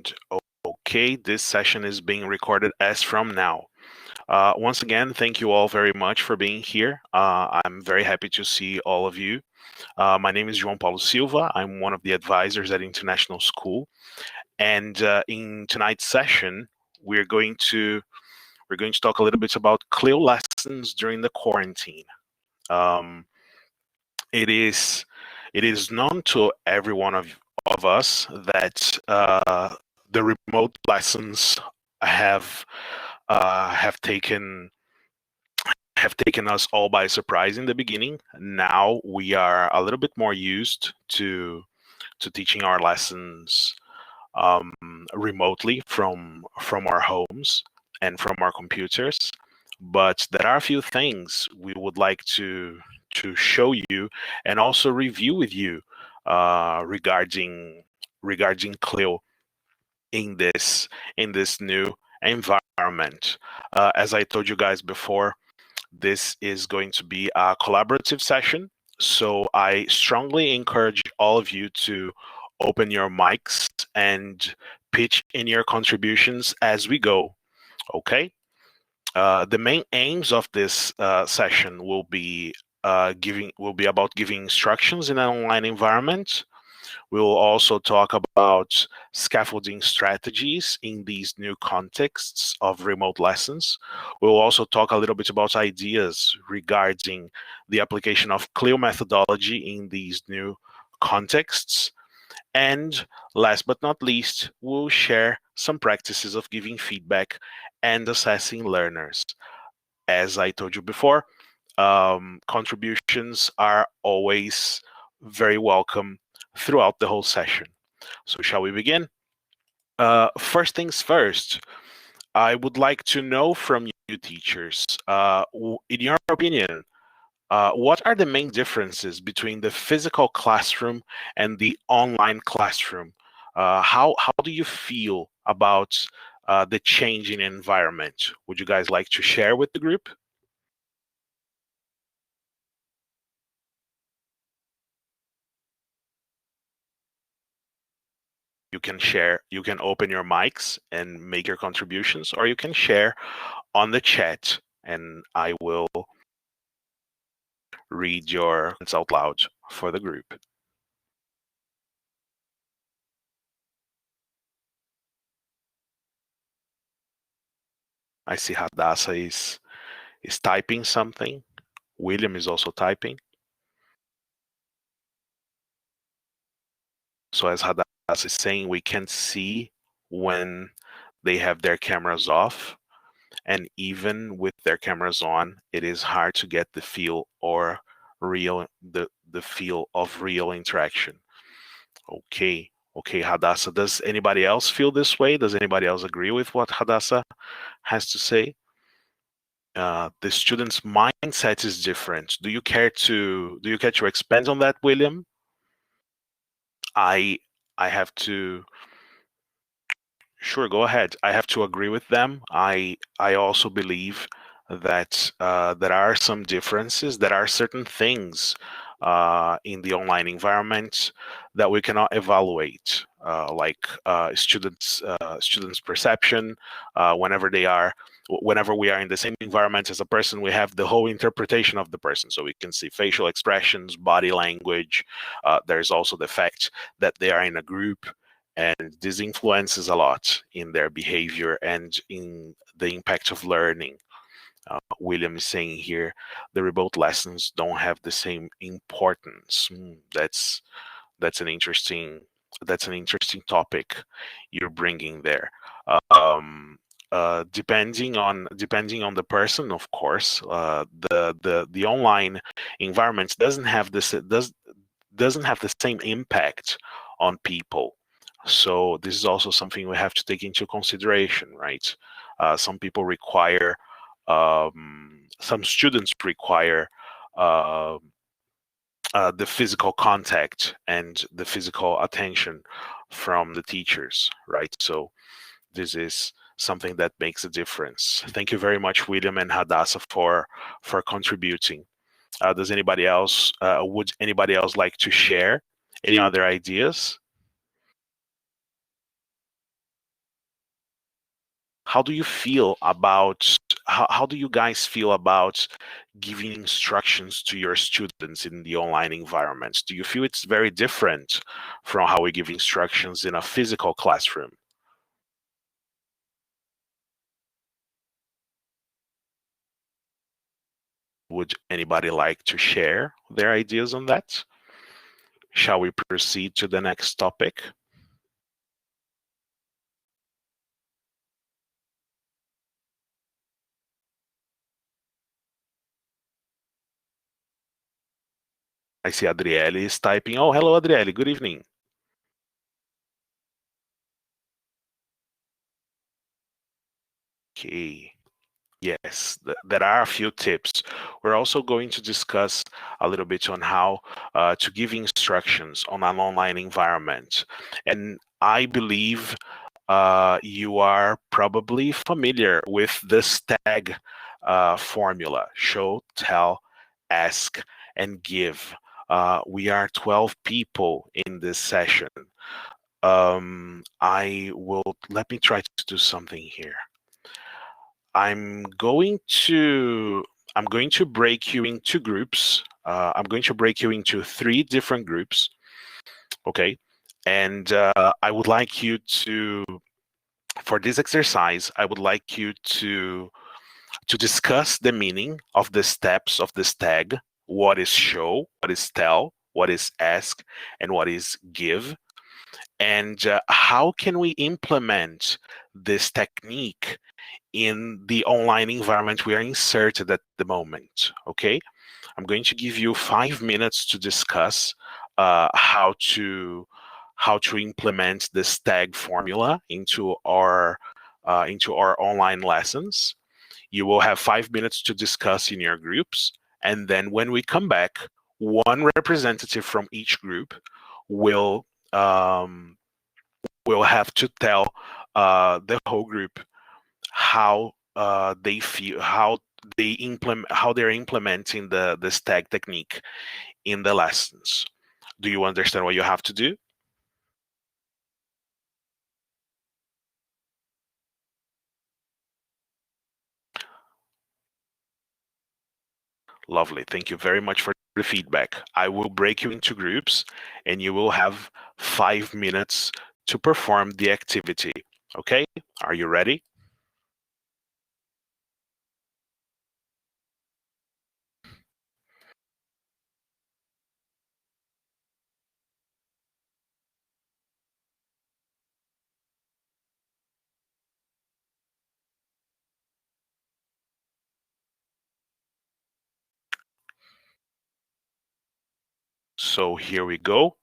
And okay, this session is being recorded as from now. Once again, thank you all very much for being here. I'm very happy to see all of you. My name is João Paulo Silva. I'm one of the advisors at International School. And in tonight's session, we're going to talk a little bit about Clil lessons during the quarantine. Um, it is known to every one of us that the remote lessons have taken us all by surprise in the beginning. Now we are a little bit more used to teaching our lessons um, remotely from our homes and from our computers. But there are a few things we would like to show you and also review with you regarding Clil in this new environment. As I told you guys before, this is going to be a collaborative session, so I strongly encourage all of you to open your mics and pitch in your contributions as we go. Okay. The main aims of this session will be about giving instructions in an online environment. We will also talk about scaffolding strategies in these new contexts of remote lessons. We will also talk a little bit about ideas regarding the application of Clil methodology in these new contexts. And last but not least, we'll share some practices of giving feedback and assessing learners. As I told you before, contributions are always very welcome throughout the whole session. So shall we begin? First things first, I would like to know from you teachers, in your opinion, what are the main differences between the physical classroom and the online classroom? How do you feel about the change in environment? Would you guys like to share with the group? You can share, you can open your mics and make your contributions, or you can share on the chat and I will read your comments out loud for the group. I see Hadassah is typing something. William is also typing. So as Hadassah is saying, we can see when they have their cameras off, and even with their cameras on, it is hard to get the feel or the feel of real interaction. Okay, Hadassah. Does anybody else feel this way? Does anybody else agree with what Hadassah has to say? The student's mindset is different. Do you care to expand on that, William? I have to. Sure, go ahead. I have to agree with them. I also believe that there are some differences. There are certain things in the online environment that we cannot evaluate, like students' perception. Whenever we are in the same environment as a person, we have the whole interpretation of the person. So we can see facial expressions, body language. There's also the fact that they are in a group, and this influences a lot in their behavior and in the impact of learning. William is saying here, the remote lessons don't have the same importance. That's an interesting topic you're bringing there. Depending on the person, of course, the online environment doesn't have the same impact on people. So this is also something we have to take into consideration, right? Some people require, some students require the physical contact and the physical attention from the teachers, right? So this is something that makes a difference. Thank you very much, William and Hadassah, for contributing. Would anybody else like to share any other ideas? how do you feel about how do you guys feel about giving instructions to your students in the online environments? Do you feel it's very different from how we give instructions in a physical classroom? Would anybody like to share their ideas on that? Shall we proceed to the next topic? I see Adriele is typing. Oh, hello, Adriele. Good evening. Okay. Yes, there are a few tips. We're also going to discuss a little bit on how to give instructions on an online environment. And I believe you are probably familiar with this tag formula: show, tell, ask, and give. We are 12 people in this session. Let me try to do something here. I'm going to break you into groups. I'm going to break you into 3 different groups. Okay, and I would like you to, for this exercise, I would like you to discuss the meaning of the steps of this tag. What is show? What is tell? What is ask? And what is give? And how can we implement this technique in the online environment we are inserted at the moment? Okay, I'm going to give you 5 minutes to discuss how to implement this tag formula into our online lessons. You will have 5 minutes to discuss in your groups, and then when we come back, one representative from each group will um, will have to tell the whole group how they feel, how they're implementing the stag technique in the lessons. Do you understand what you have to do? Lovely. Thank you very much for the feedback. I will break you into groups, and you will have 5 minutes to perform the activity. Okay? Are you ready? So here we go.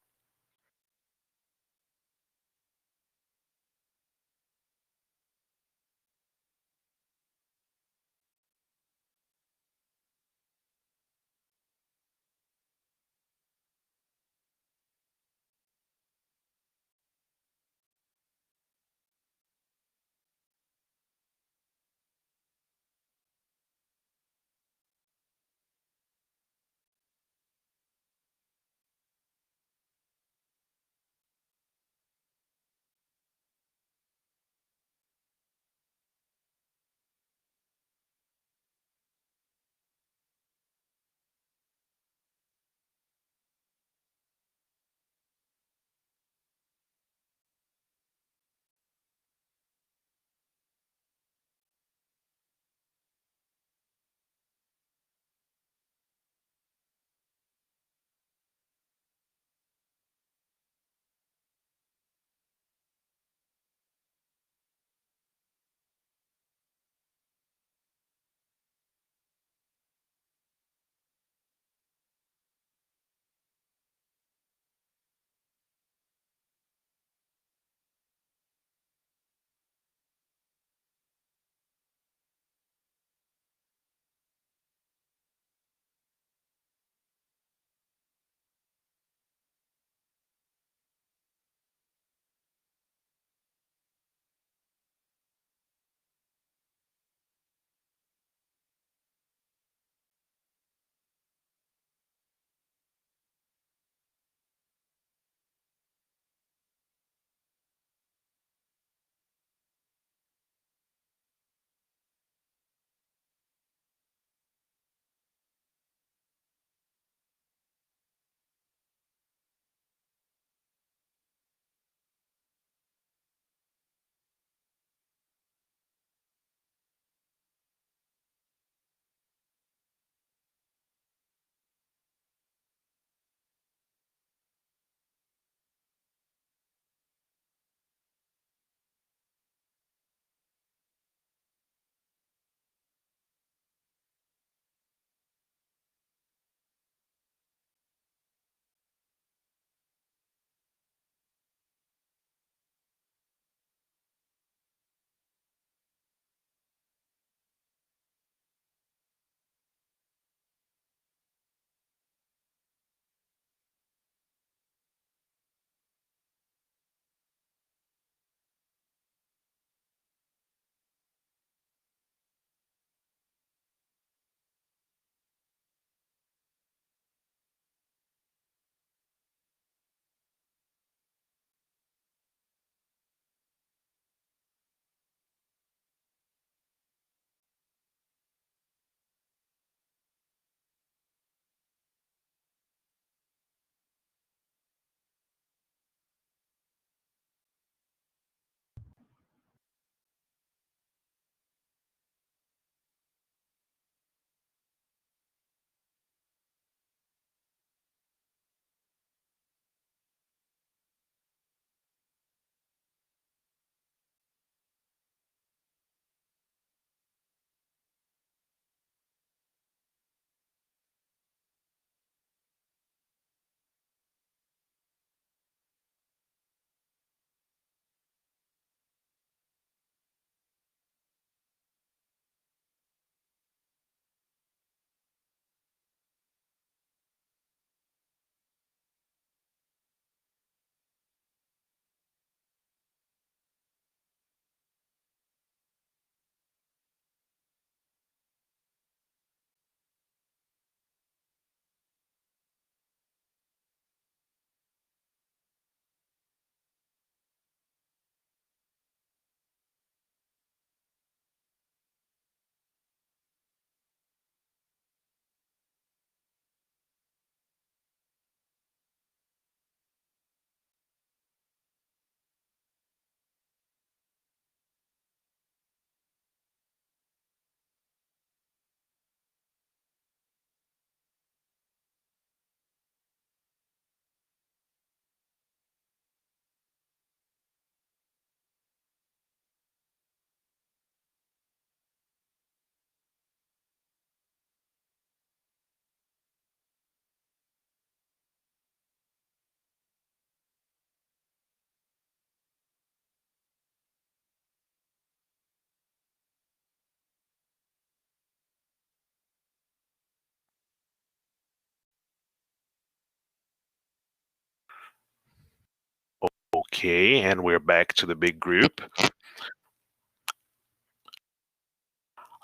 Okay, and we're back to the big group.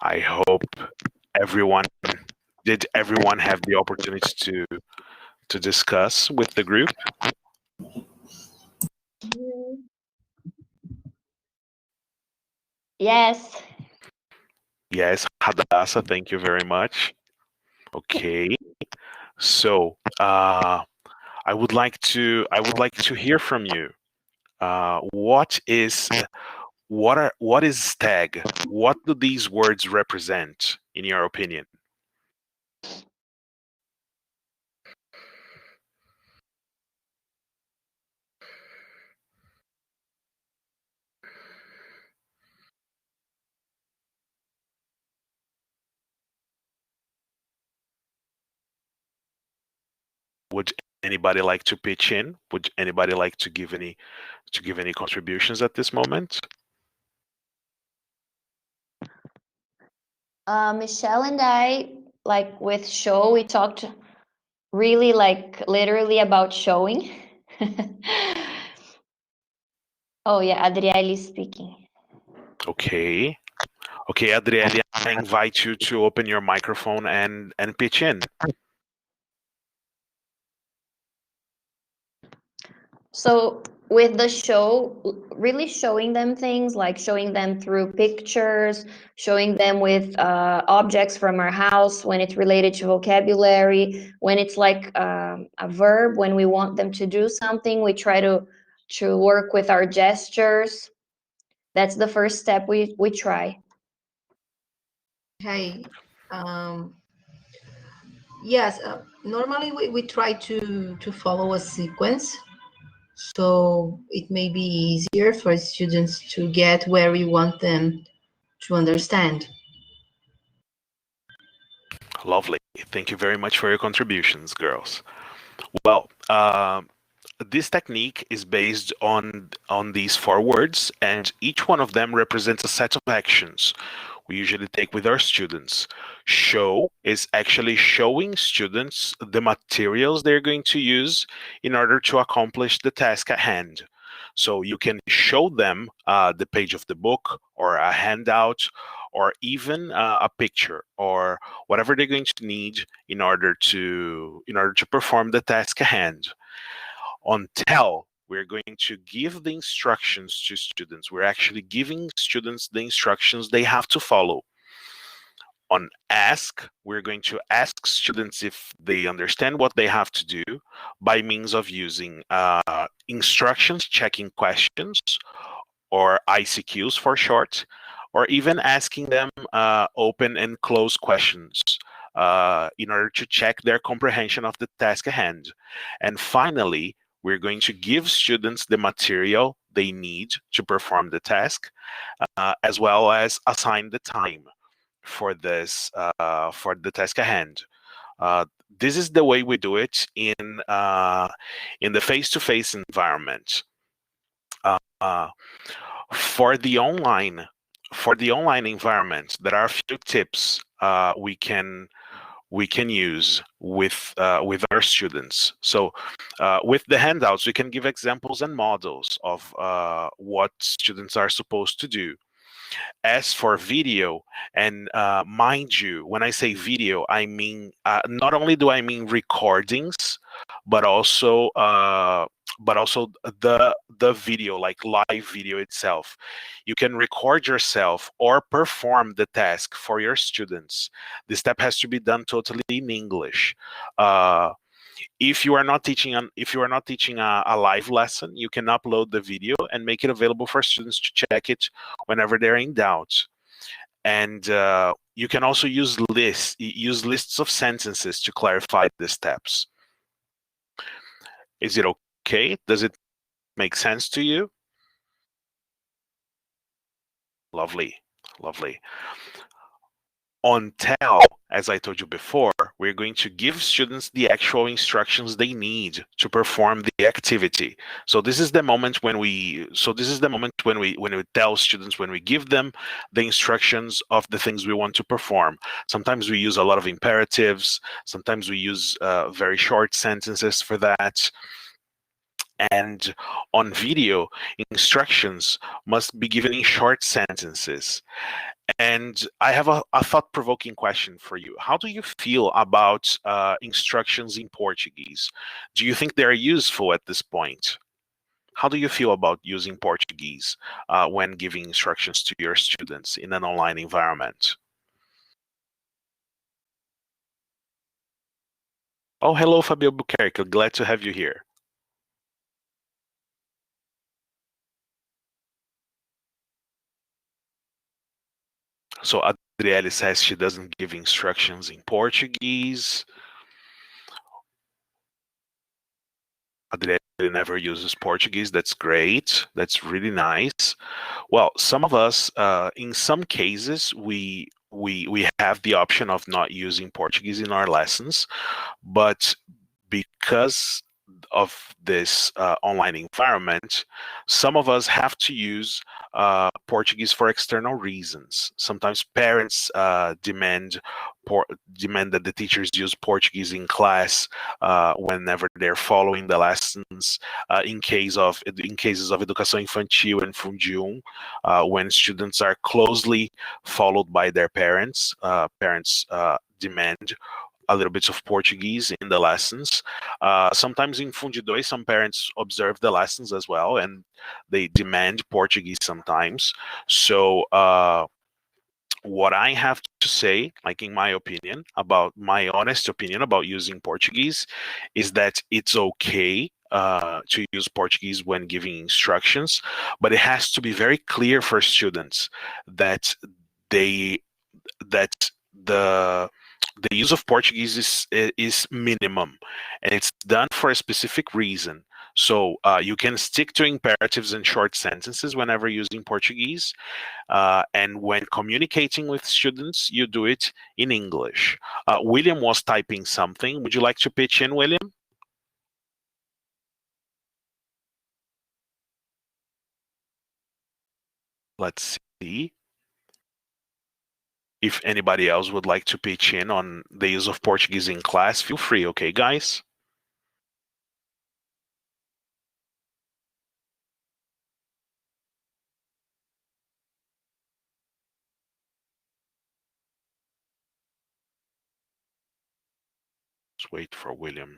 I hope everyone did everyone have the opportunity to discuss with the group? Yes. Yes, Hadassah, thank you very much. Okay. So, I would like to hear from you. What is stag? What do these words represent, in your opinion? Would anybody like to pitch in? Would anybody like to give any contributions at this moment? Michelle and I, like with show, we talked really like literally about showing. Oh yeah, Adriele speaking. Okay. Okay, Adriele, I invite you to open your microphone and pitch in. So with the show, really showing them things, like showing them through pictures, showing them with objects from our house when it's related to vocabulary, when it's like a verb, when we want them to do something, we try to work with our gestures. That's the first step we try. Hey, yes, normally we try to follow a sequence, so it may be easier for students to get where we want them to understand. Lovely. Thank you very much for your contributions, girls. Well, this technique is based on these four words, and each one of them represents a set of actions we usually take with our students. Show is actually showing students the materials they're going to use in order to accomplish the task at hand. So you can show them the page of the book or a handout or even a picture or whatever they're going to need in order to perform the task at hand. On tell, we're going to give the instructions to students. We're actually giving students the instructions they have to follow. On ask, we're going to ask students if they understand what they have to do by means of using instructions, checking questions, or ICQs for short, or even asking them open and close questions in order to check their comprehension of the task at hand. And finally, we're going to give students the material they need to perform the task, as well as assign the time for the task at hand. This is the way we do it in the face-to-face environment. Uh, for the online environment, there are a few tips we can use with our students. So with the handouts, we can give examples and models of what students are supposed to do. As for video, and mind you, when I say video, I mean not only do I mean recordings, but also the video, like live video itself. You can record yourself or perform the task for your students. The step has to be done totally in English. If you are not teaching a live lesson, you can upload the video and make it available for students to check it whenever they're in doubt. And you can also use lists of sentences to clarify the steps. Is it okay? Does it make sense to you? Lovely, lovely. On tell, as I told you before, we're going to give students the actual instructions they need to perform the activity. So this is the moment when we tell students, when we give them the instructions of the things we want to perform. Sometimes we use a lot of imperatives. Sometimes we use very short sentences for that. And on video, instructions must be given in short sentences. And I have a thought-provoking question for you. How do you feel about instructions in Portuguese? Do you think they're useful at this point? How do you feel about using Portuguese when giving instructions to your students in an online environment? Oh, hello, Fabio Buquerque. Glad to have you here. So Adriele says she doesn't give instructions in Portuguese. Adriele never uses Portuguese. That's great. That's really nice. Well, some of us, in some cases, we have the option of not using Portuguese in our lessons, but because of this online environment, some of us have to use Portuguese for external reasons. Sometimes parents demand that the teachers use Portuguese in class whenever they're following the lessons. In cases of educação infantil and Fundium, when students are closely followed by their parents, parents demand a little bit of Portuguese in the lessons. Sometimes in Fundidoi, some parents observe the lessons as well, and they demand Portuguese sometimes. So what I have to say, like in my opinion, about my honest opinion about using Portuguese, is that it's okay to use Portuguese when giving instructions, but it has to be very clear for students that they that the use of Portuguese is minimum, and it's done for a specific reason. So you can stick to imperatives and short sentences whenever using Portuguese, and when communicating with students, you do it in English. William was typing something. Would you like to pitch in, William? Let's see. If anybody else would like to pitch in on the use of Portuguese in class, feel free, okay, guys? Let's wait for William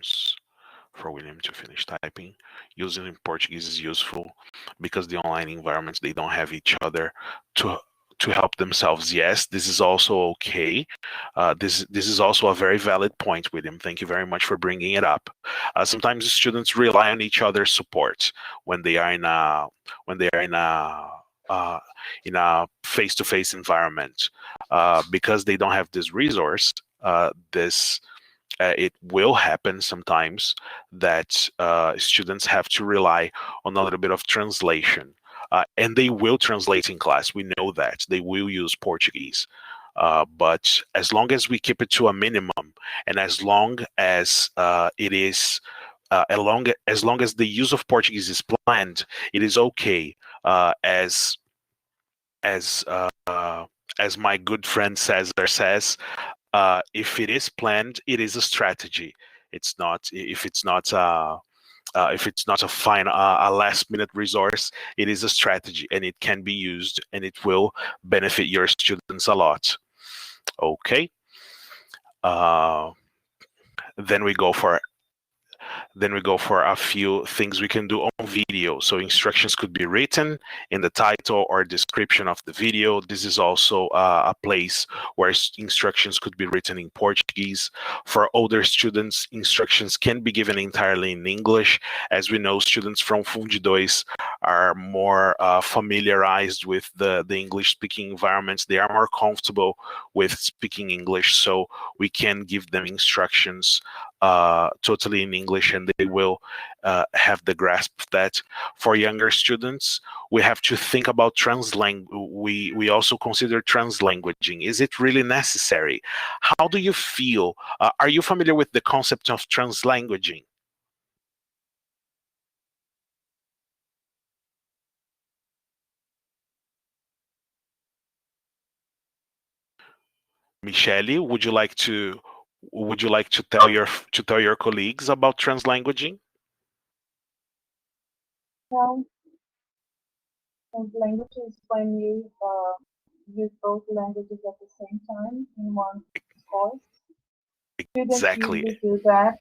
to finish typing. Using in Portuguese is useful because the online environments, they don't have each other to help themselves. Yes, this is also okay. This is also a very valid point, William. Thank you very much for bringing it up. Sometimes students rely on each other's support when they are in a face-to-face environment, because they don't have this resource. This It will happen sometimes that students have to rely on a little bit of translation. And they will translate in class. We know that. They will use Portuguese. But as long as we keep it to a minimum, and as long as it is as long as the use of Portuguese is planned, it is okay. As as my good friend Cesar says, if it is planned, it is a strategy. It's not if it's not a last minute resource, it is a strategy, and it can be used, and it will benefit your students a lot. Okay. Uh, then we go for a few things we can do on video. So instructions could be written in the title or description of the video. This is also a place where instructions could be written in Portuguese. For older students, instructions can be given entirely in English. As we know, students from Fundidois are more familiarized with the English-speaking environments. They are more comfortable with speaking English, so we can give them instructions totally in English, and they will have the grasp of that. For younger students, we have to think about we also consider translanguaging. Is it really necessary? How do you feel? Are you familiar with the concept of translanguaging? Michele, would you like to tell your colleagues about translanguaging? Well, and languages when you use both languages at the same time in one course. Students Exactly. usually do that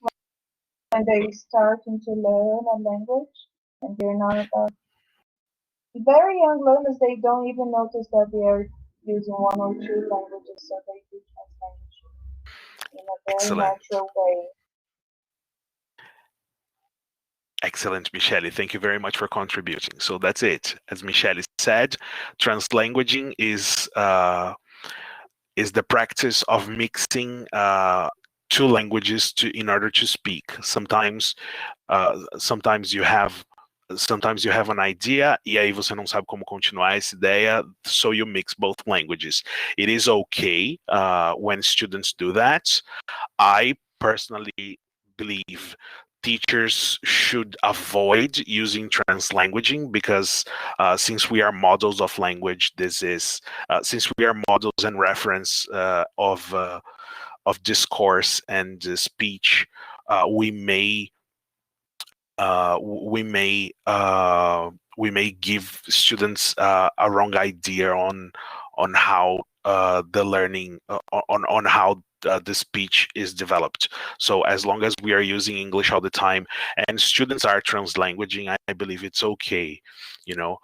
when they starting to learn a language and they're not very young learners. They don't even notice that they are using one or two languages, so they do translation in a very Excellent. natural way. Excellent, Michele. Thank you very much for contributing. So that's it. As Michele said, translanguaging is the practice of mixing two languages in order to speak. Sometimes you have an idea e aí você não sabe como continuar essa ideia, so you mix both languages. It is okay when students do that. I personally believe teachers should avoid using translanguaging because since we are models of language, since we are models and reference of discourse and speech, we may uh, we may we may give students a wrong idea on how the learning on how the speech is developed. So as long as we are using English all the time and students are translanguaging, I believe it's okay, you know.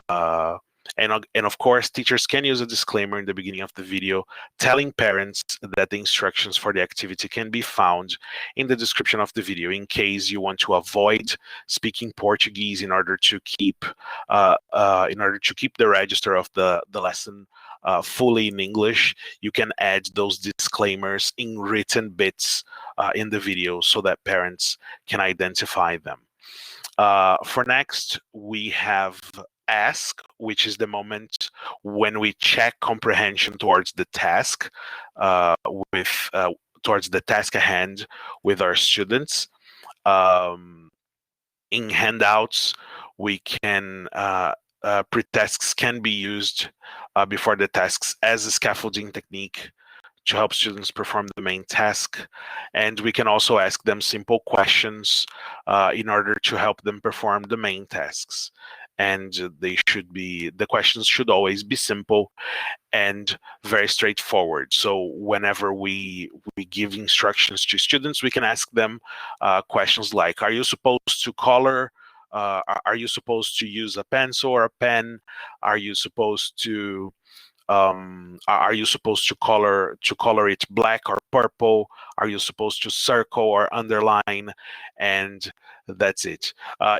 Uh, and of course, teachers can use a disclaimer in the beginning of the video telling parents that the instructions for the activity can be found in the description of the video in case you want to avoid speaking Portuguese in order to keep the register of the lesson fully in English. You can add those disclaimers in written bits in the video so that parents can identify them. For next, we have ask, which is the moment when we check comprehension towards the task with towards the task at hand with our students. In handouts, we can pre-tasks can be used before the tasks as a scaffolding technique to help students perform the main task. And we can also ask them simple questions in order to help them perform the main tasks. And the questions should always be simple and very straightforward. So whenever we give instructions to students, we can ask them questions like, are you supposed to color? Are you supposed to use a pencil or a pen? Are you supposed to color it black or purple? Are you supposed to circle or underline? And that's it.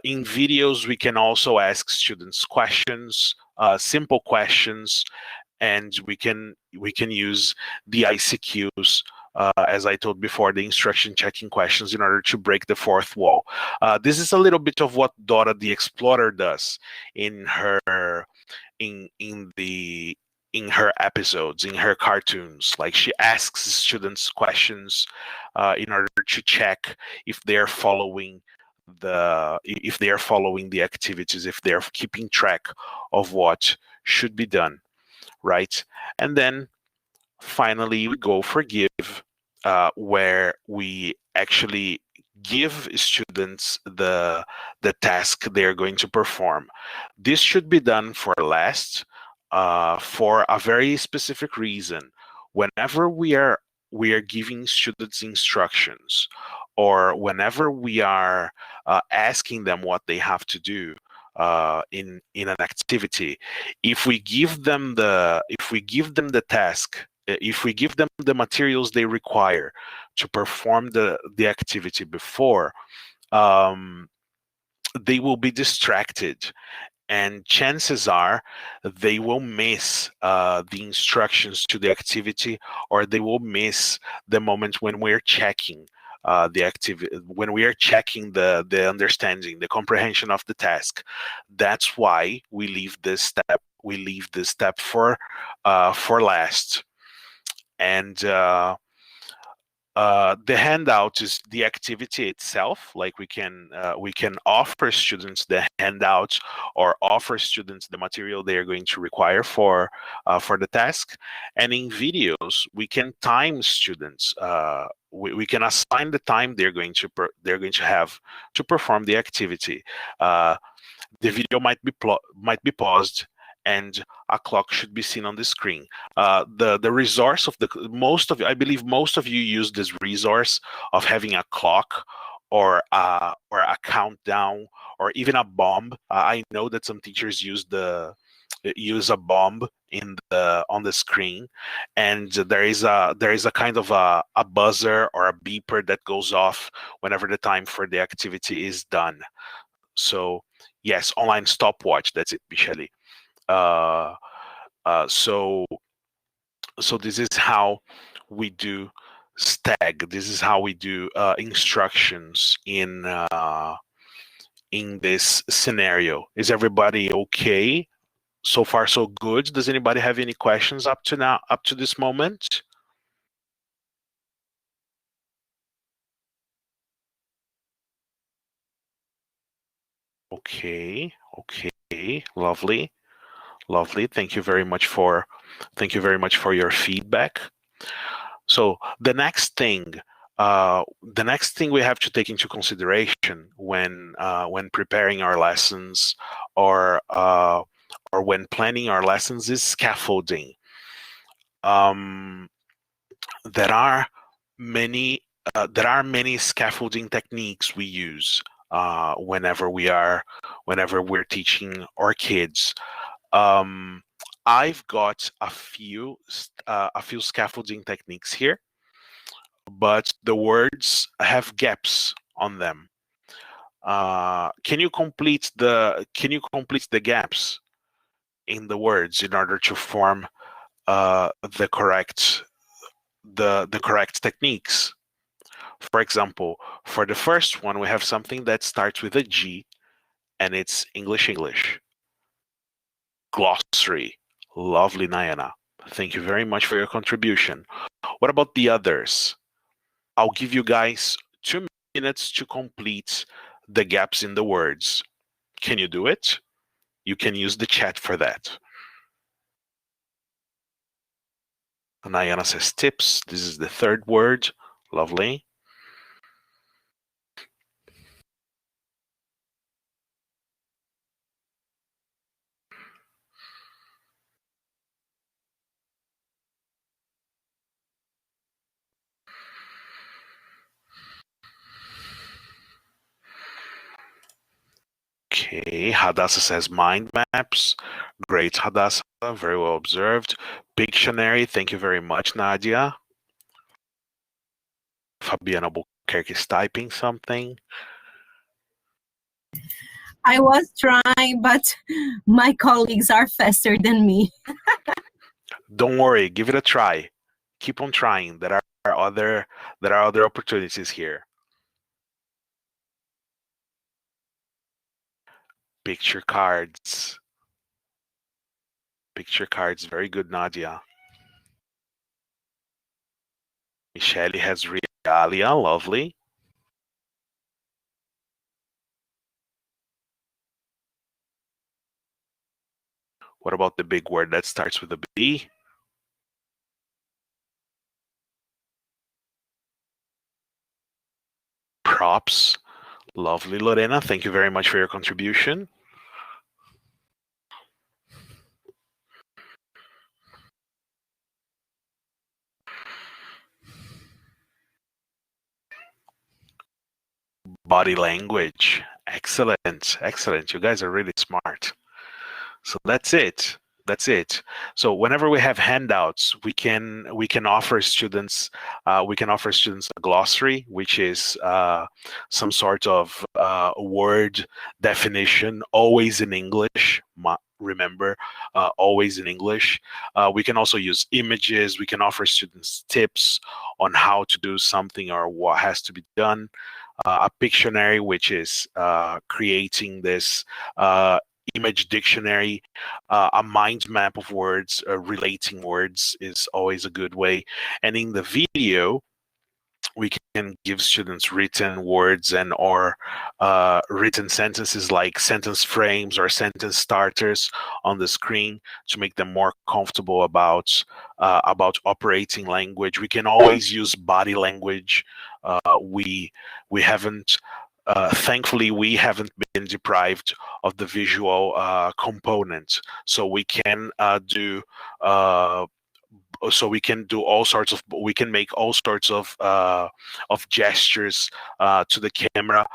In videos, we can also ask students questions, simple questions, and we can use the ICQs, as I told before, the instruction checking questions, in order to break the fourth wall. This is a little bit of what Dora the Explorer does in her in her episodes, in her cartoons. Like, she asks students questions in order to check if they're following the activities, if they're keeping track of what should be done, right? And then finally, we go for give, where we actually give students the task they're going to perform. This should be done for last, for a very specific reason. Whenever we are giving students instructions, or whenever we are asking them what they have to do in an activity, if we give them the task, if we give them the materials they require to perform the activity before, they will be distracted, and chances are they will miss the instructions to the activity, or they will miss the moment when we're checking the activity, when we are checking the understanding, the comprehension of the task. That's why we leave this step for last. And the handout is the activity itself. Like, we can offer students the handout, or offer students the material they are going to require for the task. And in videos, we can time students. We can assign the time they're going to have to perform the activity. the video might be paused, and a clock should be seen on the screen. The resource of I believe most of you use this resource of having a clock or a countdown or even a bomb. I know that some teachers use a bomb on the screen, and there is a kind of a buzzer or a beeper that goes off whenever the time for the activity is done. So yes, online stopwatch. That's it, Michele. Uh, so this is how we do stag. This is how we do instructions in this scenario. Is everybody okay? So far, so good. Does anybody have any questions up to this moment? Okay, lovely. Thank you very much for your feedback. So the next thing we have to take into consideration when preparing our lessons or when planning our lessons is scaffolding. There are many scaffolding techniques we use whenever we're teaching our kids. I've got a few scaffolding techniques here, but the words have gaps on them. Can you complete the gaps in the words in order to form the correct techniques? For example, for the first one, we have something that starts with a G, and it's English. Glossary. Lovely, Nayana. Thank you very much for your contribution. What about the others? I'll give you guys 2 minutes to complete the gaps in the words. Can you do it? You can use the chat for that. Nayana says tips. This is the third word. Lovely. Okay, Hadassah says mind maps. Great, Hadassah. Very well observed. Pictionary. Thank you very much, Nadia. Fabiana Albuquerque is typing something. I was trying, but my colleagues are faster than me. Don't worry, give it a try. Keep on trying. There are other opportunities here. Picture cards. Picture cards. Very good, Nadia. Michele has realia. Lovely. What about the big word that starts with a B? Props. Lovely, Lorena. Thank you very much for your contribution. Body language. Excellent. You guys are really smart. So that's it. So whenever we have handouts, we can offer students a glossary, which is some sort of word definition, always in English. Remember, always in English. We can also use images. We can offer students tips on how to do something or what has to be done. A Pictionary, which is creating this image dictionary. A mind map of words, relating words is always a good way. And in the video, we can give students written words and or written sentences like sentence frames or sentence starters on the screen to make them more comfortable about operating language. We can always use body language. We haven't thankfully, we haven't been deprived of the visual component, so we can do so we can do all sorts of we can make all sorts of gestures to the camera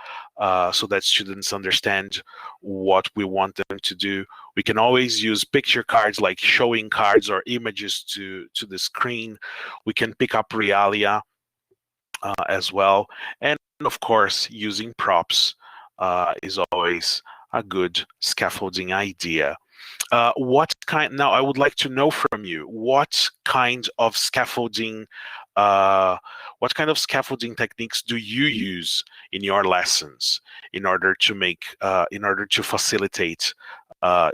so that students understand what we want them to do. We can always use picture cards, like showing cards or images to the screen. We can pick up realia as well, and of course using props is always a good scaffolding idea. Now I would like to know from you, what kind of scaffolding techniques do you use in your lessons in order to facilitate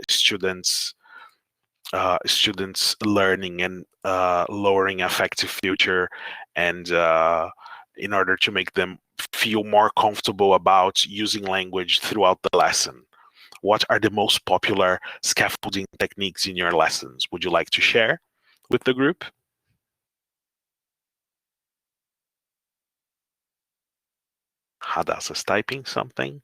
students learning and lowering affective future, and in order to make them feel more comfortable about using language throughout the lesson? What are the most popular scaffolding techniques in your lessons? Would you like to share with the group? Hadass is typing something.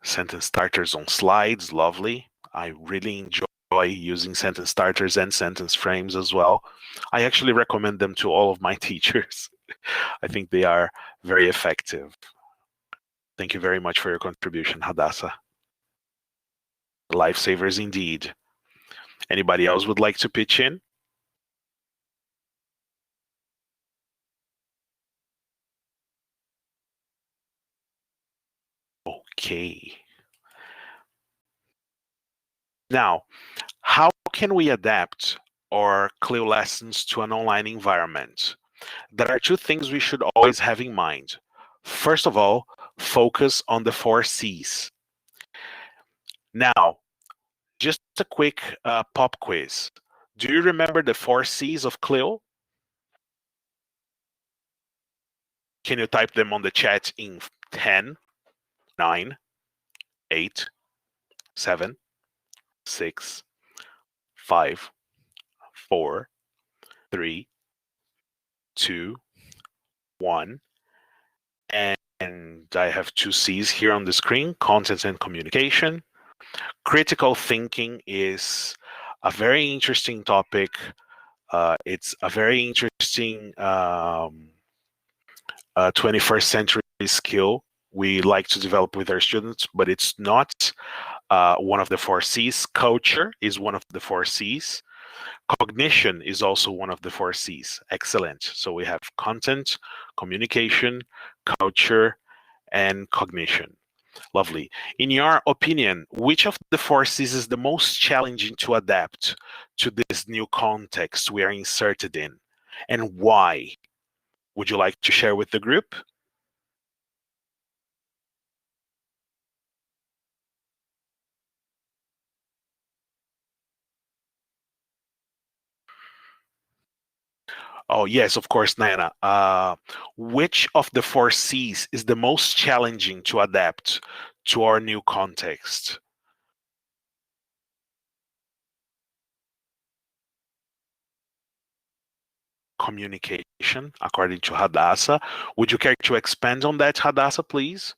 Sentence starters on slides, lovely. I really enjoy using sentence starters and sentence frames as well. I actually recommend them to all of my teachers. I think they are very effective. Thank you very much for your contribution, Hadassah. Lifesavers indeed. Anybody else would like to pitch in? Okay. Now, how can we adapt our Clil lessons to an online environment? There are two things we should always have in mind. First of all, focus on the 4 C's. Now, just a quick pop quiz. Do you remember the 4 C's of Clil? Can you type them on the chat in 10, 9, 8, 7, 6, 5, 4, 3, 2, 1. And I have 2 C's here on the screen: content and communication. Critical thinking is a very interesting topic. It's a very interesting 21st century skill we like to develop with our students, but it's not one of the 4 C's. Culture is one of the 4 C's. Cognition is also one of the 4 C's. Excellent. So we have content, communication, culture, and cognition. Lovely. In your opinion, which of the 4 C's is the most challenging to adapt to this new context we are inserted in, and why? Would you like to share with the group? Oh, yes, of course, Nana. Which of the 4 C's is the most challenging to adapt to our new context? Communication, according to Hadassah. Would you care to expand on that, Hadassah, please?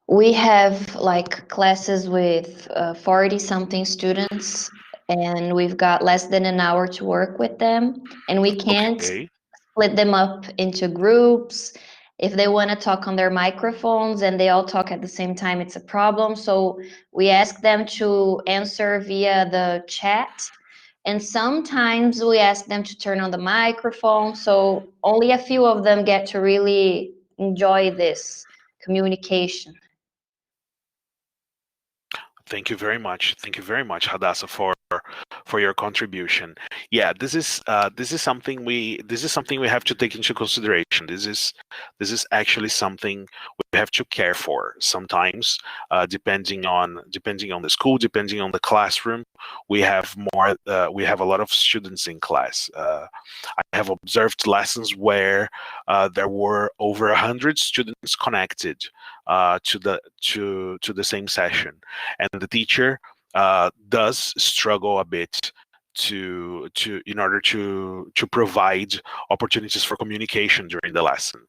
We have like classes with 40 something students, and we've got less than an hour to work with them, and we can't Okay. split them up into groups. If they want to talk on their microphones and they all talk at the same time, it's a problem. So we ask them to answer via the chat. And sometimes we ask them to turn on the microphone. So only a few of them get to really enjoy this communication. Thank you very much. Thank you very much, Hadassah, for your contribution. Yeah, this is something we have to take into consideration. This is actually something we have to care for. Sometimes, depending on the school, depending on the classroom, we have a lot of students in class. I have observed lessons where there were over 100 students connected to the same session, and the teacher does struggle a bit in order to provide opportunities for communication during the lesson.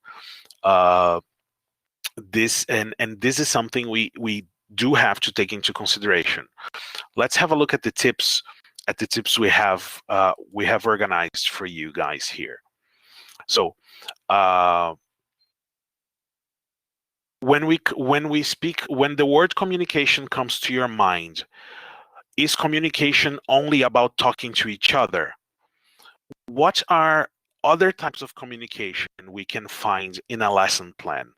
This is something we do have to take into consideration. Let's have a look at the tips we have organized for you guys here. So when the word communication comes to your mind, is communication only about talking to each other? What are other types of communication we can find in a lesson plan?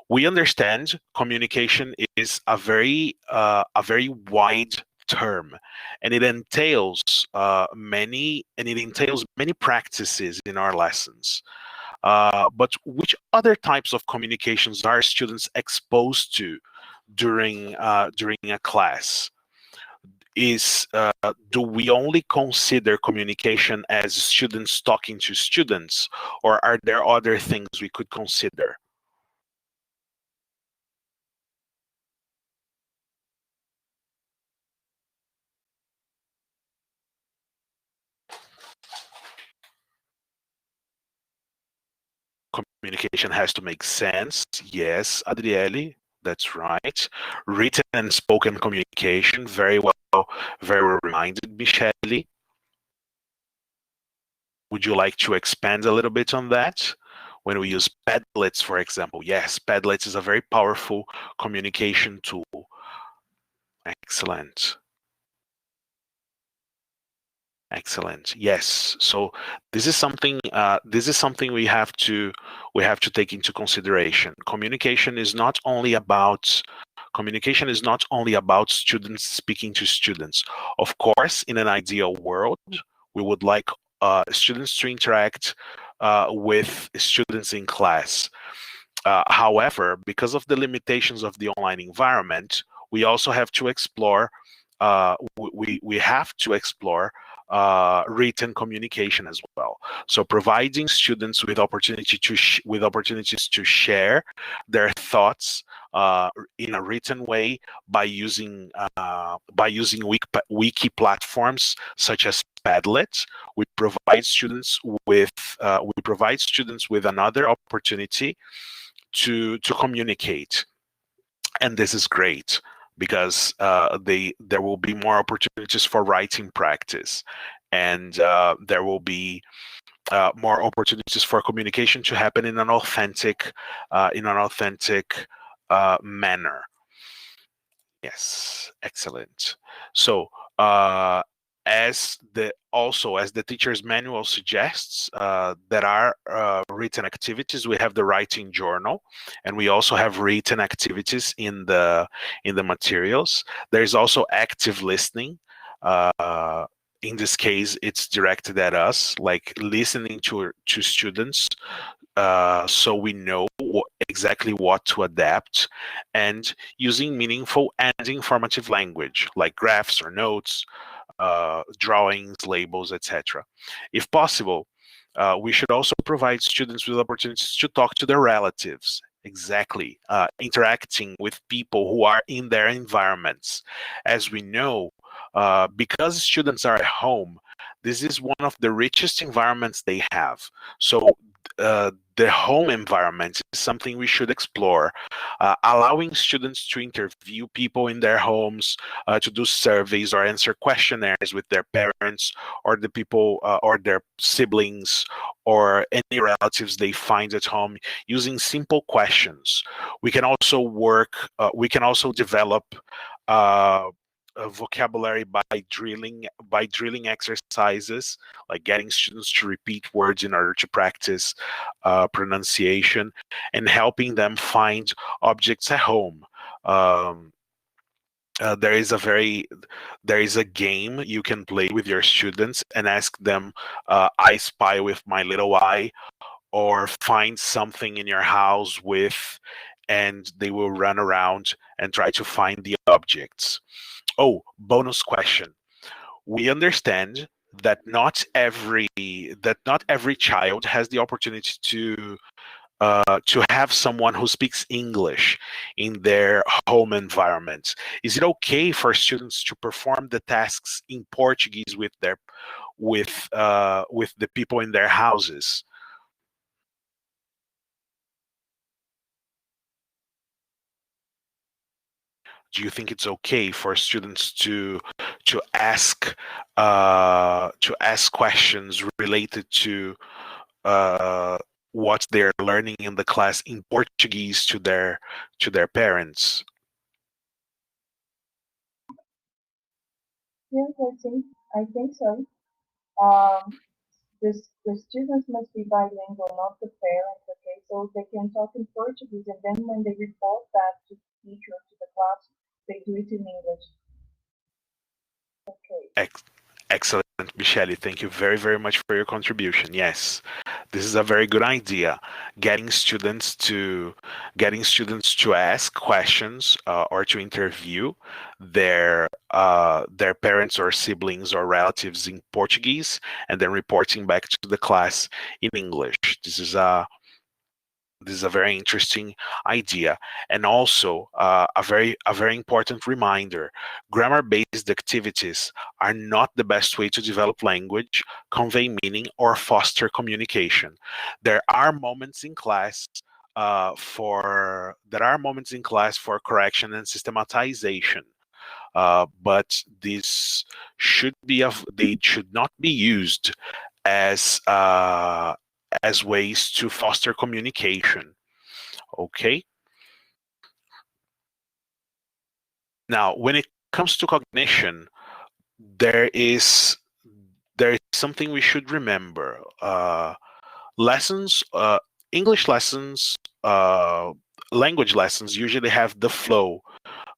We understand communication is a very wide term, and it entails many practices in our lessons. But which other types of communications are students exposed to during a class? Do we only consider communication as students talking to students, or are there other things we could consider? Communication has to make sense. Yes, Adriele, that's right. Written and spoken communication, very well reminded, Michele. Would you like to expand a little bit on that? When we use Padlets, for example, yes, Padlets is a very powerful communication tool. Excellent. Excellent. Yes. So this is something we have to take into consideration. Communication is not only about students speaking to students. Of course, in an ideal world, we would like students to interact with students in class. However, because of the limitations of the online environment, we also have to explore. We have to explore written communication as well. So providing students with opportunities to share their thoughts in a written way by using wiki platforms such as Padlet. We provide students with another opportunity to communicate, and this is great because there will be more opportunities for writing practice, and there will be more opportunities for communication to happen in an authentic manner. Yes, excellent. So as the teacher's manual suggests, there are written activities. We have the writing journal, and we also have written activities in the materials. There's also active listening. In this case, it's directed at us, like listening to students, so we know exactly what to adapt, and using meaningful and informative language like graphs or notes, drawings, labels, etc. If possible, we should also provide students with opportunities to talk to their relatives. Exactly, interacting with people who are in their environments. As we know, because students are at home, this is one of the richest environments they have. So the home environment is something we should explore, allowing students to interview people in their homes, to do surveys or answer questionnaires with their parents or the people or their siblings or any relatives they find at home, using simple questions. We can also develop a vocabulary by drilling exercises, like getting students to repeat words in order to practice pronunciation, and helping them find objects at home. There is a game you can play with your students and ask them, I spy with my little eye, or find something in your house with, and they will run around and try to find the objects. Oh, bonus question. We understand that not every child has the opportunity to have someone who speaks English in their home environment? Is it okay for students to perform the tasks in Portuguese with the people in their houses? Do you think it's okay for students to ask questions related to what they're learning in the class in Portuguese to their parents? Yes, I think so. Um, the students must be bilingual, not the parents, okay? So they can talk in Portuguese, and then when they report that to the teacher or to the class, they do it in English. Okay. Excellent, Michele. Thank you very, very much for your contribution. Yes, this is a very good idea. Getting students to ask questions or to interview their parents or siblings or relatives in Portuguese, and then reporting back to the class in English. This is a very interesting idea, and also a very important reminder. Grammar-based activities are not the best way to develop language, convey meaning, or foster communication. There are moments in class for correction and systematization, but they should not be used as ways to foster communication. Okay. Now, when it comes to cognition, there is something we should remember. Lessons, English lessons, language lessons usually have the flow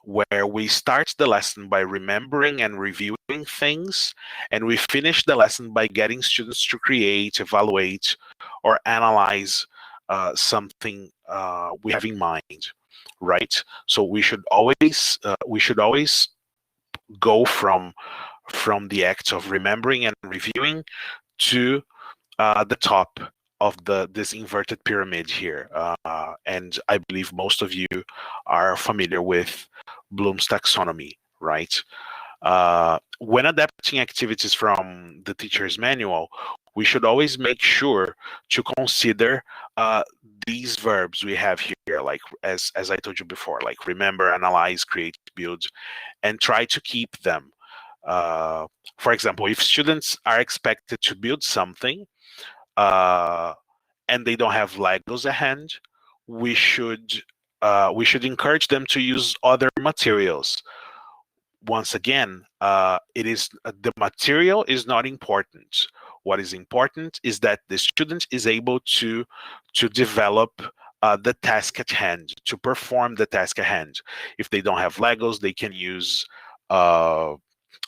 where we start the lesson by remembering and reviewing things, and we finish the lesson by getting students to create, evaluate, or analyze something we have in mind, right? So we should always go from the act of remembering and reviewing to the top of this inverted pyramid here. And I believe most of you are familiar with Bloom's taxonomy, right? When adapting activities from the teacher's manual, we should always make sure to consider these verbs we have here, like as I told you before, like remember, analyze, create, build, and try to keep them. For example, if students are expected to build something, uh, and they don't have Legos at hand, we should encourage them to use other materials. Once again, the material is not important. What is important is that the student is able to develop the task at hand, to perform the task at hand. If they don't have Legos, uh,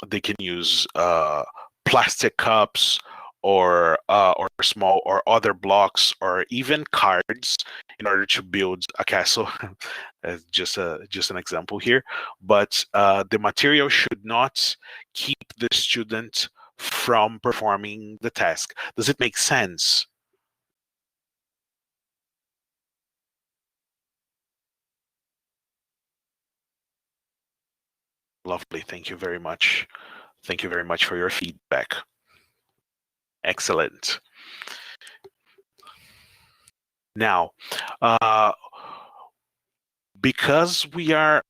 they can use plastic cups or small or other blocks or even cards in order to build a castle. Just an example here, but the material should not keep the student from performing the task. Does it make sense? Lovely. Thank you very much. Thank you very much for your feedback. Excellent. Now, because we are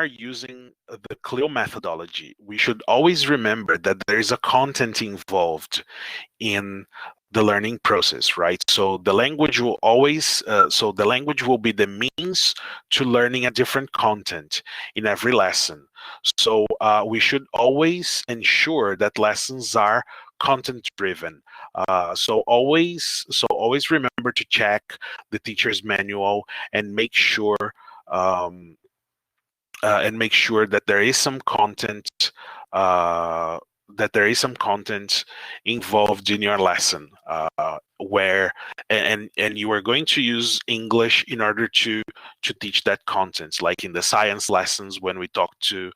using the Clil methodology, we should always remember that there is a content involved in the learning process, right? So the language will be the means to learning a different content in every lesson. So we should always ensure that lessons are content driven. So always remember to check the teacher's manual and make sure that there is some content involved in your lesson, where and you are going to use English in order to teach that content, like in the science lessons when we talk to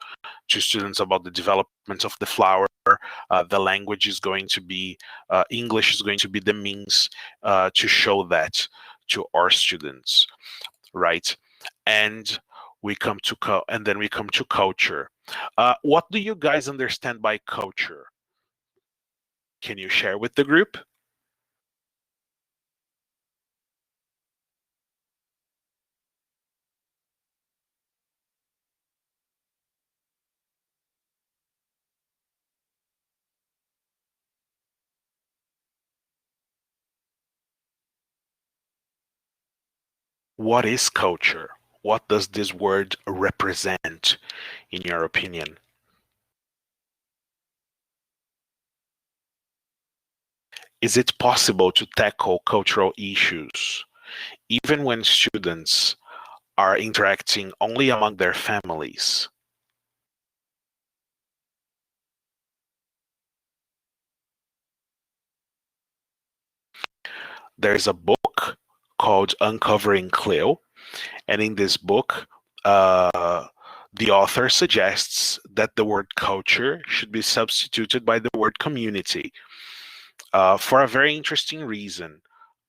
students about the development of the flower. The language is going to be English is going to be the means to show that to our students, right? And we come to and then we come to culture. What do you guys understand by culture? Can you share with the group? What is culture? What does this word represent, in your opinion? Is it possible to tackle cultural issues even when students are interacting only among their families? There's a book called Uncovering Clil, and in this book, the author suggests that the word culture should be substituted by the word community, for a very interesting reason.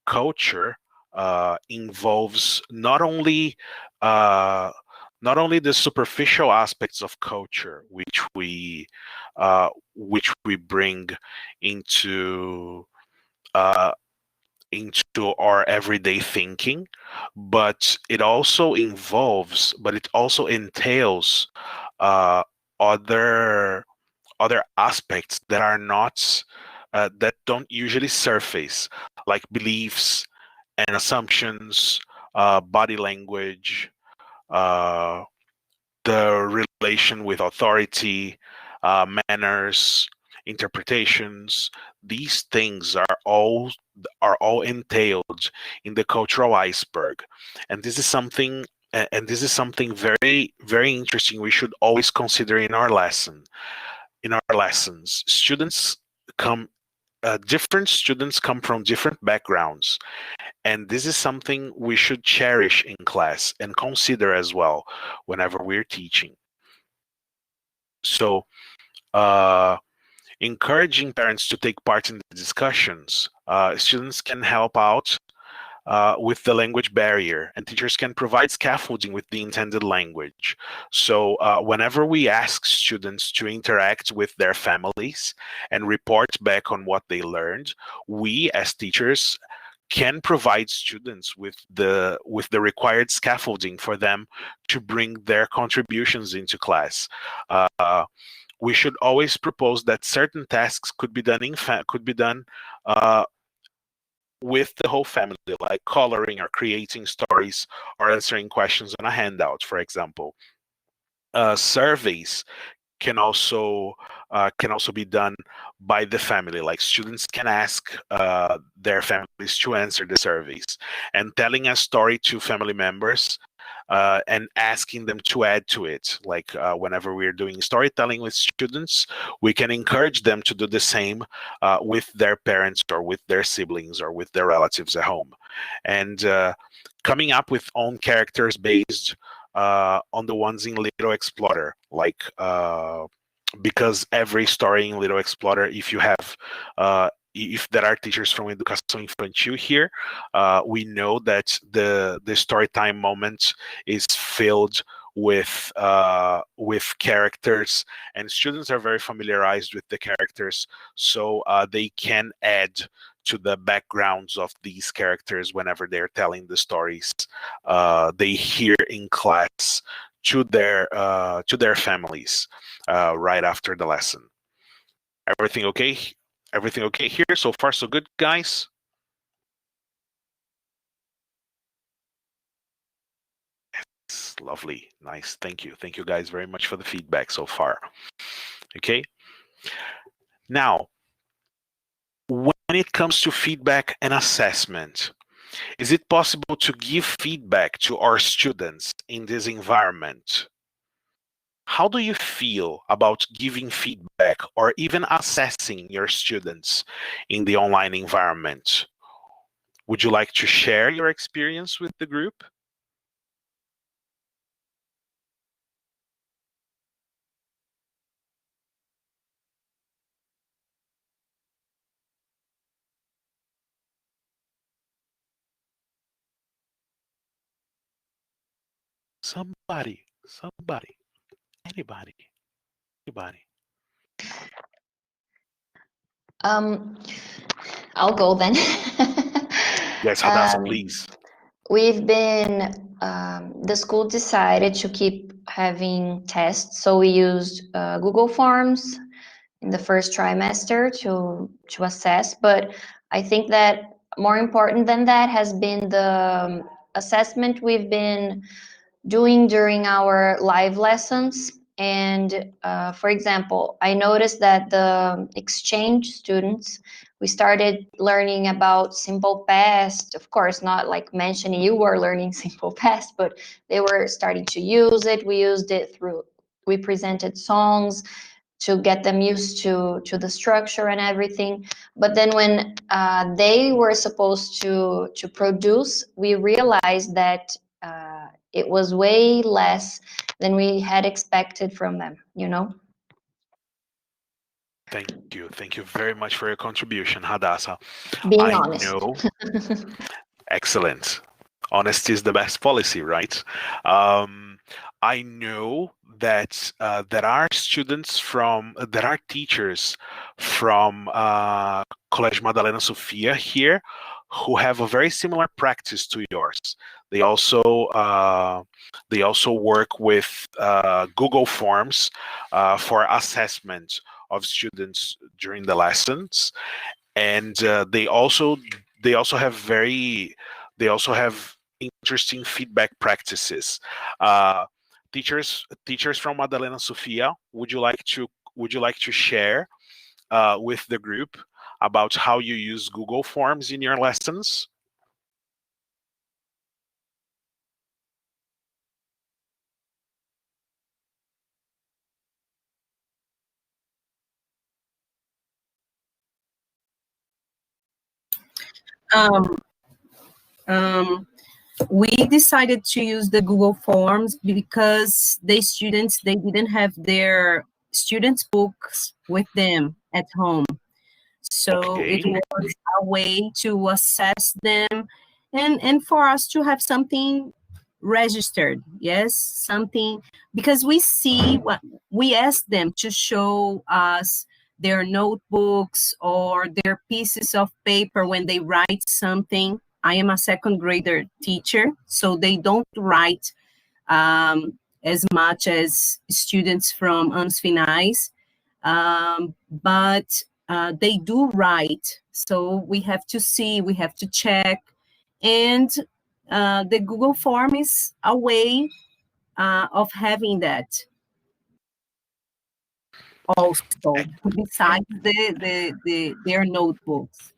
Culture involves uh, not only the superficial aspects of culture, which we bring into uh, into our everyday thinking, but it also entails uh, other other aspects that are not that don't usually surface, like beliefs and assumptions, body language, uh, the relation with authority, manners, interpretations. These things are all entailed in the cultural iceberg, and this is something. And this is something very, very interesting. We should always consider in our lessons. Come, different students come from different backgrounds, and this is something we should cherish in class and consider as well whenever we're teaching. So, uh, encouraging parents to take part in the discussions. Students can help out with the language barrier, and teachers can provide scaffolding with the intended language. So, whenever we ask students to interact with their families and report back on what they learned, we as teachers can provide students with the required scaffolding for them to bring their contributions into class. We should always propose that certain tasks could be done uh, with the whole family, like coloring or creating stories or answering questions on a handout, for example. Surveys can also be done by the family. Like students can ask their families to answer the surveys, and telling a story to family members and asking them to add to it. Like whenever we're doing storytelling with students, we can encourage them to do the same with their parents or with their siblings or with their relatives at home. And coming up with own characters based on the ones in Little Explorer, like because every story in Little Explorer, if there are teachers from Educação Infantil here, we know that the story time moment is filled with characters, and students are very familiarized with the characters, so they can add to the backgrounds of these characters whenever they're telling the stories they hear in class to their families right after the lesson. Everything okay? Everything okay here? So far, so good, guys? Yes, lovely. Nice. Thank you. Thank you guys very much for the feedback so far. Okay. Now, when it comes to feedback and assessment, is it possible to give feedback to our students in this environment? How do you feel about giving feedback or even assessing your students in the online environment? Would you like to share your experience with the group? Somebody, anybody. I'll go then. Yes, Hadassah, Um, please. we've been, the school decided to keep having tests, so we used Google Forms in the first trimester to assess. But I think that more important than that has been the assessment we've been doing during our live lessons. And for example, I noticed that the exchange students, we started learning about simple past. Of course, not like mentioning you were learning simple past, but they were starting to use it. We used it through, we presented songs to get them used to the structure and everything. But then when they were supposed to produce, we realized that it was way less than we had expected from them, you know? Thank you. Thank you very much for your contribution, Hadassah. Being I honest. know. Excellent. Honesty is the best policy, right? Um, I know that there are teachers from Colégio Madalena Sofia here who have a very similar practice to yours. They also work with Google Forms for assessment of students during the lessons, and they also have interesting feedback practices. Uh, teachers from Madalena Sofia, would you like to share with the group about how you use Google Forms in your lessons? Um, um, we decided to use the Google Forms because they didn't have their students' books with them at home. So it Okay. was a way to assess them and for us to have something registered. Yes, something, because we see what we ask them to show us their notebooks or their pieces of paper when they write something. I am a second grader teacher, so they don't write as much as students from anos finais, but they do write. So we have to see, we have to check, and the Google form is a way of having that also, besides their notebooks.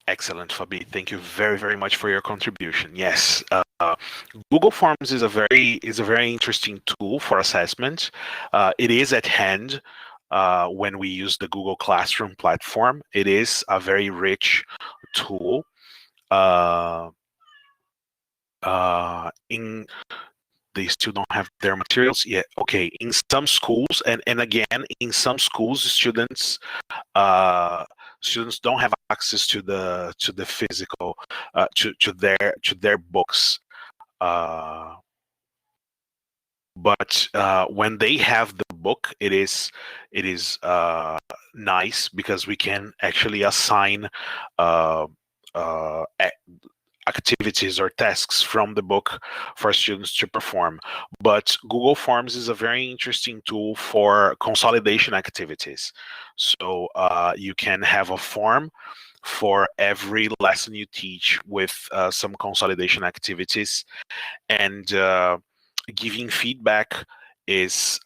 Excellent, Fabi. Thank you very, very much for your contribution. Yes, Google Forms is a very interesting tool for assessment. It is at hand when we use the Google Classroom platform. It is a very rich tool. In They still don't have their materials yet. Okay, in some schools, and again, in some schools, students don't have access to the physical to their books. But when they have the book, it is nice because we can actually assign uh, uh, activities or tasks from the book for students to perform. But Google Forms is a very interesting tool for consolidation activities. So you can have a form for every lesson you teach with some consolidation activities, and giving feedback is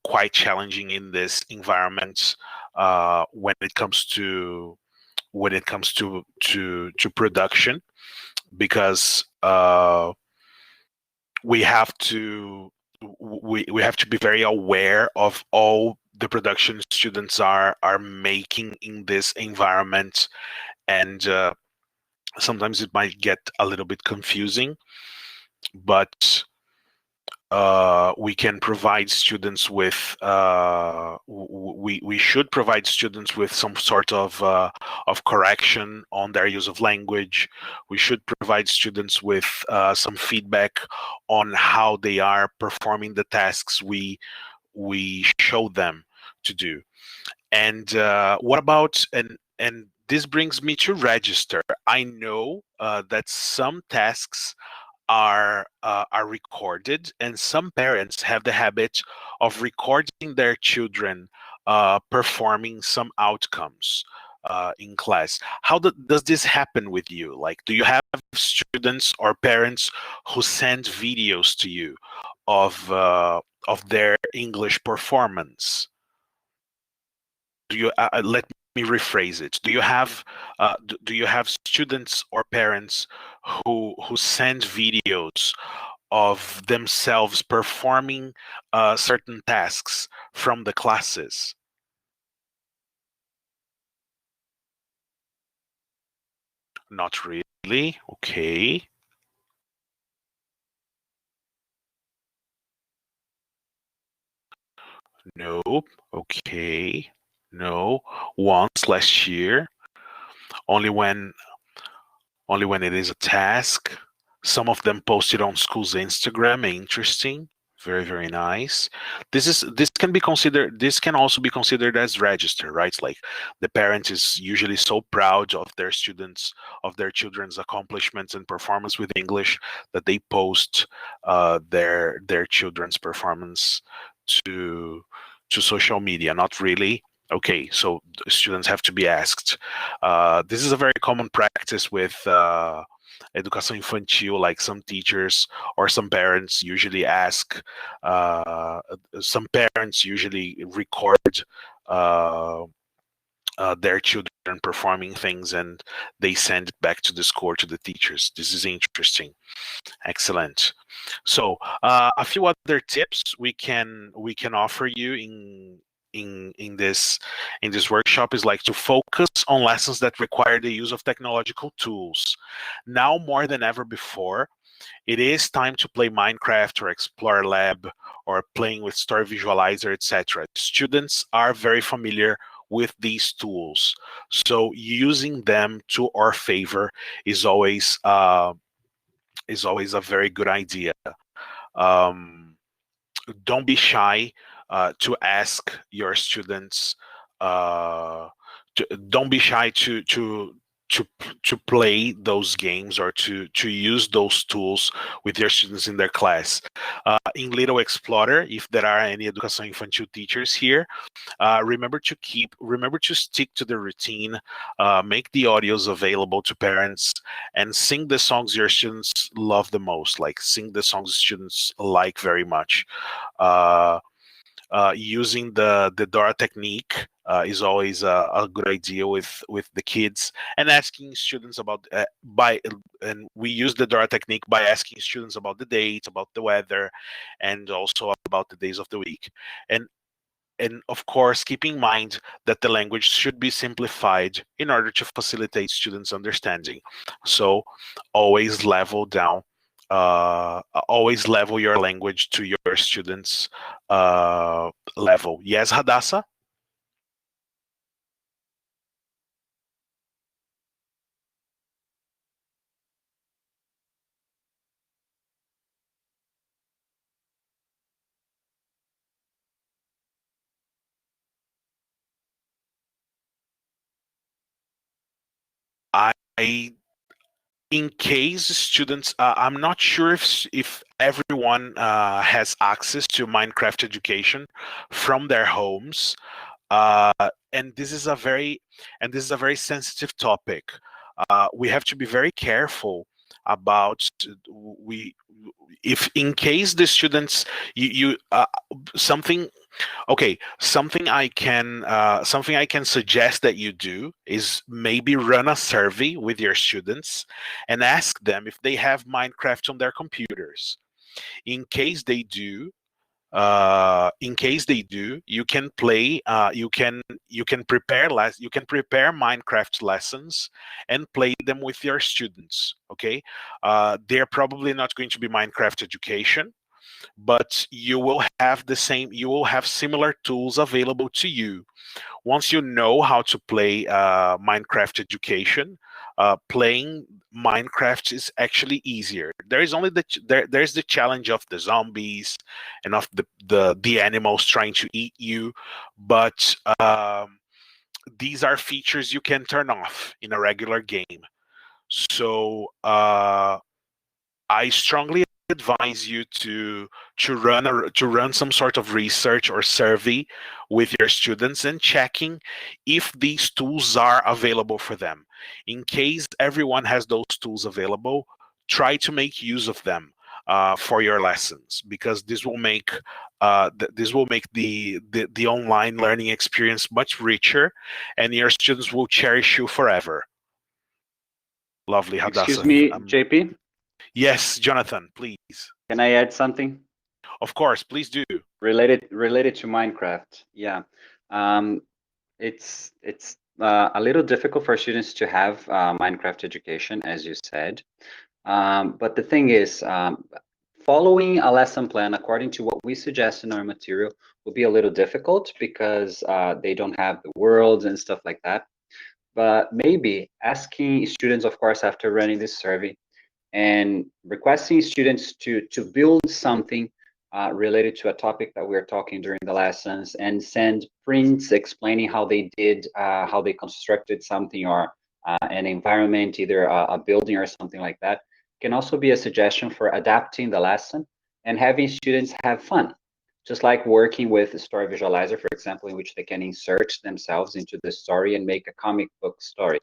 quite challenging in this environment when it comes to production, because we have to we have to be very aware of all the production students are making in this environment, and sometimes it might get a little bit confusing, but we can provide students with we should provide students with some sort of correction on their use of language. We should provide students with some feedback on how they are performing the tasks we show them to do. And what about and this brings me to register. I know that some tasks are recorded, and some parents have the habit of recording their children performing some outcomes in class. How does this happen with you? Like, do you have students or parents who send videos to you of their English performance? Do you let me rephrase it? Do you have students or parents who send videos of themselves performing certain tasks from the classes? Not really. Okay. Nope. Okay. No. Once last year, only when it is a task. Some of them posted on school's Instagram. Interesting. Very, very nice. This can also be considered as register, right? Like the parent is usually so proud of their students, of their children's accomplishments and performance with English, that they post their children's performance to social media. Not really. Okay, so students have to be asked. This is a very common practice with educação infantil. Like some teachers or some parents usually ask, some parents usually record uh, their children performing things, and they send it back to the school, to the teachers. This is interesting. Excellent. So a few other tips we can offer you in this workshop is like to focus on lessons that require the use of technological tools. Now more than ever before, it is time to play Minecraft or Explore Lab or playing with Story Visualizer, etc. Students are very familiar with these tools, so using them to our favor is always a very good idea. Um, don't be shy to ask your students. Don't be shy to play those games or to use those tools with your students in their class. In Little Explorer, if there are any educação infantil teachers here, remember to stick to the routine, make the audios available to parents, and sing the songs your students love the most. Like sing the songs students like very much. Using the Dora technique is always a good idea with the kids, and asking students about and we use the Dora technique by asking students about the date, about the weather, and also about the days of the week. And of course, keep in mind that the language should be simplified in order to facilitate students' understanding. So always level down, always level your language to your students' level. Yes, Hadassah? I in case students, I'm not sure if everyone has access to Minecraft education from their homes, uh, and this is a very sensitive topic. We have to be very careful about we if in case the students you something. Okay, something I can suggest that you do is maybe run a survey with your students and ask them if they have Minecraft on their computers. In case they do, you can play. You can prepare Minecraft lessons and play them with your students. Okay, they're probably not going to be Minecraft education, but you will have similar tools available to you. Once you know how to play Minecraft Education, playing Minecraft is actually easier. There is only there's the challenge of the zombies and of the animals trying to eat you, but these are features you can turn off in a regular game. So I strongly advise you to run some sort of research or survey with your students and checking if these tools are available for them. In case everyone has those tools available, try to make use of them for your lessons, because this will make the online learning experience much richer, and your students will cherish you forever. Lovely, Excuse Hadassah. me, JP, Yes, Jonathan, please. can I add something Of course, please do. related to Minecraft? Yeah. Um, it's a little difficult for students to have Minecraft education, as you said. But the thing is, following a lesson plan according to what we suggest in our material will be a little difficult because they don't have the worlds and stuff like that. But maybe asking students, of course, after running this survey, and requesting students to build something related to a topic that we're talking during the lessons, and send prints explaining how they did, how they constructed something, or an environment, either a building or something like that, can also be a suggestion for adapting the lesson and having students have fun. Just like working with a story visualizer, for example, in which they can insert themselves into the story and make a comic book story,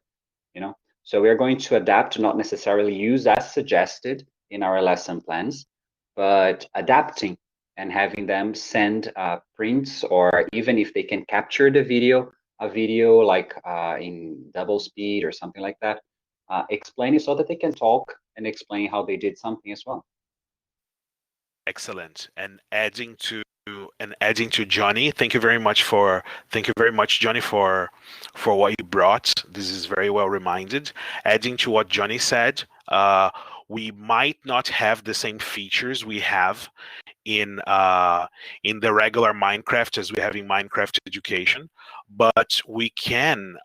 you know? So we are going to adapt, not necessarily use as suggested in our lesson plans, but adapting and having them send prints, or even if they can capture the video, a video like in double speed or something like that, explaining so that they can talk and explain how they did something as well. Excellent. And adding to Johnny, thank you very much, Johnny, for what you brought. This is very well reminded. Adding to what Johnny said, we might not have the same features we have in the regular Minecraft as we have in Minecraft Education, but we can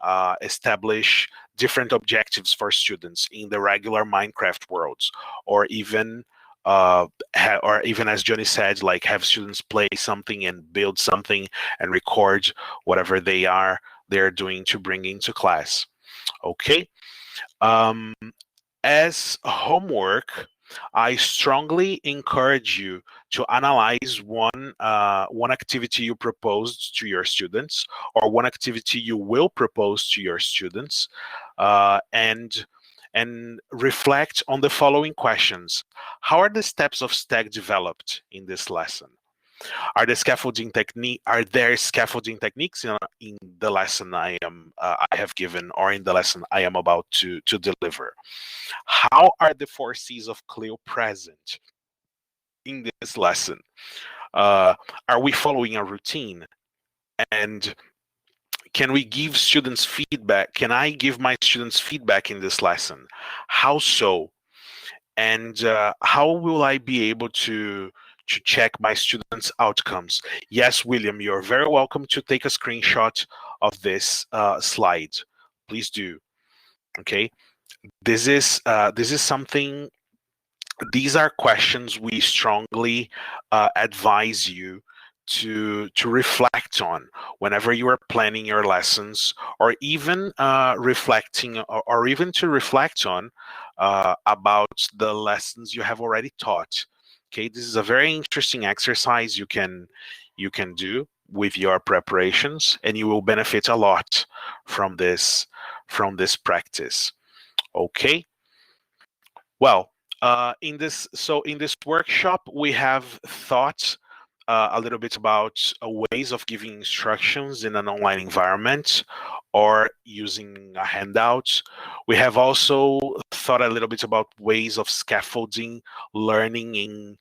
establish different objectives for students in the regular Minecraft worlds, or even or even, as Johnny said, like have students play something and build something and record whatever they're doing to bring into class. Okay. As homework, I strongly encourage you to analyze one activity you proposed to your students, or one activity you will propose to your students, and reflect on the following questions. How are the steps of STAG developed in this lesson? Are there scaffolding techniques in the lesson I have given, or in the lesson I am about to deliver? How are the 4 C's of Clil present in this lesson? Are we following a routine? And can we give students feedback? Can I give my students feedback in this lesson? How so? And how will I be able to check my students' outcomes? Yes, William, you're very welcome to take a screenshot of this slide. Please do. Okay, this is something. These are questions we strongly advise you to reflect on whenever you are planning your lessons, or even reflecting, or even to reflect on about the lessons you have already taught. Okay, this is a very interesting exercise you can do with your preparations, and you will benefit a lot from this practice. Okay. Well, in this workshop, we have thought a little bit about ways of giving instructions in an online environment, or using a handout. We have also thought a little bit about ways of scaffolding learning in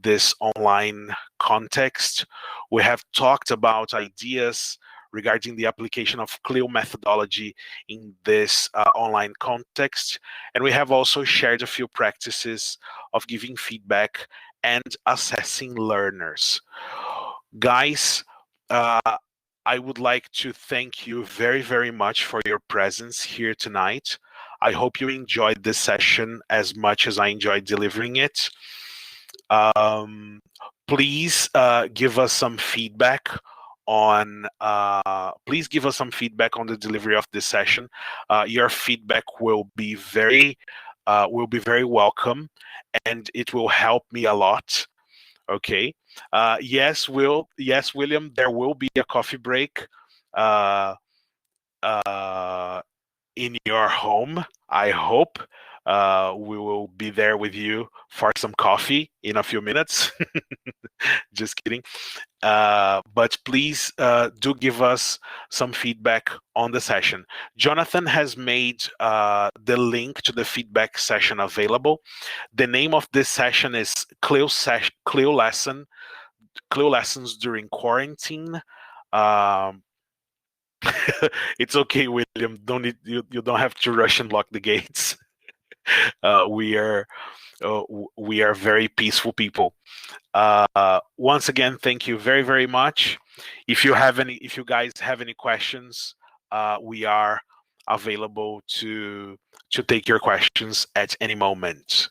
this online context. We have talked about ideas regarding the application of Clil methodology in this online context. And we have also shared a few practices of giving feedback and assessing learners. Guys, I would like to thank you very, very much for your presence here tonight. I hope you enjoyed this session as much as I enjoyed delivering it. Please give us some feedback on the delivery of this session. Your feedback will be very welcome, and it will help me a lot. Okay. Yes, William, there will be a coffee break uh, in your home. I hope we will be there with you for some coffee in a few minutes. Just kidding. But please do give us some feedback on the session. Jonathan has made the link to the feedback session available. The name of this session is Clil Lessons During Quarantine. It's okay, William. You don't have to rush and lock the gates. We are very peaceful people. Once again, thank you very, very much. If you guys have any questions, we are available to take your questions at any moment.